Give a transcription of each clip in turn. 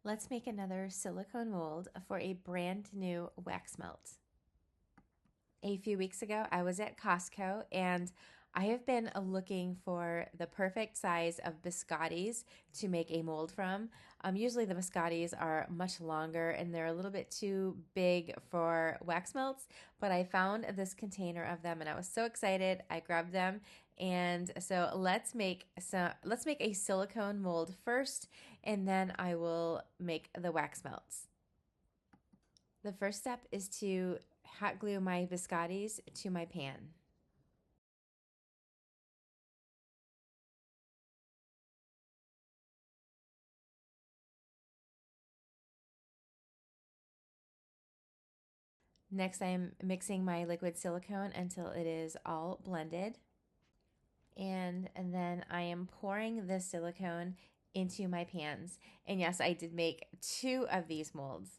Let's make another silicone mold for a brand new wax melt. A few weeks ago, I was at Costco and I have been looking for the perfect size of biscottis to make a mold from. Usually the biscottis are much longer and they're a little bit too big for wax melts, but I found this container of them and I was so excited. I grabbed them, and so let's make a silicone mold first, and then I will make the wax melts. The first step is to hot glue my biscottis to my pan. Next, I'm mixing my liquid silicone until it is all blended. And then I am pouring the silicone into my pans. And yes, I did make 2 of these molds.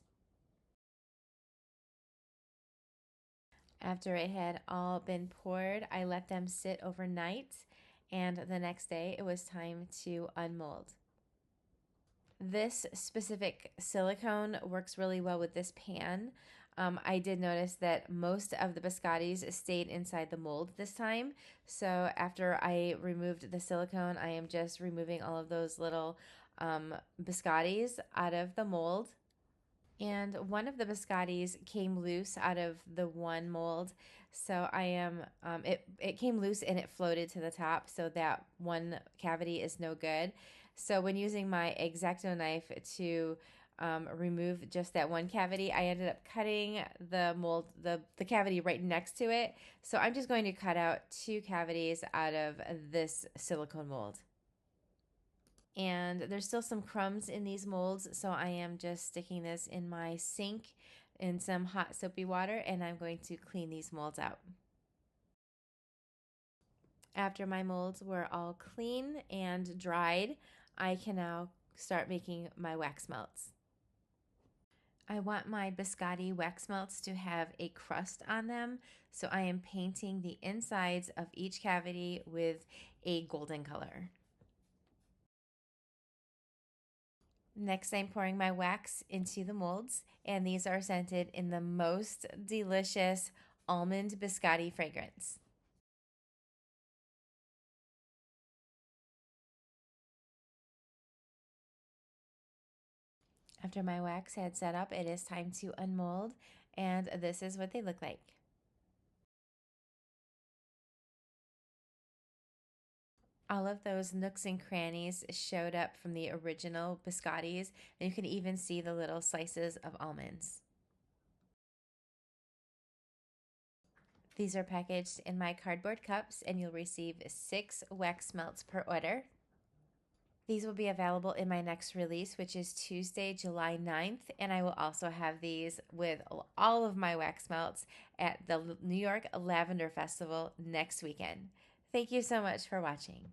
After it had all been poured, I let them sit overnight, and the next day it was time to unmold. This specific silicone works really well with this pan. I did notice that most of the biscottis stayed inside the mold this time. So after I removed the silicone, I am just removing all of those little biscottis out of the mold. And one of the biscottis came loose out of the one mold. So I am, it came loose and it floated to the top. So that one cavity is no good. So when using my X-Acto knife to remove just that one cavity, I ended up cutting the mold, the cavity right next to it. So I'm just going to cut out 2 cavities out of this silicone mold. And there's still some crumbs in these molds, so I am just sticking this in my sink in some hot soapy water, and I'm going to clean these molds out. After my molds were all clean and dried, I can now start making my wax melts. I want my biscotti wax melts to have a crust on them, so I am painting the insides of each cavity with a golden color. Next, I'm pouring my wax into the molds, and these are scented in the most delicious almond biscotti fragrance. After my wax had set up, it is time to unmold, and this is what they look like. All of those nooks and crannies showed up from the original biscottis, and you can even see the little slices of almonds. These are packaged in my cardboard cups, and you'll receive 6 wax melts per order. These will be available in my next release, which is Tuesday, July 9th, and I will also have these with all of my wax melts at the New York Lavender Festival next weekend. Thank you so much for watching.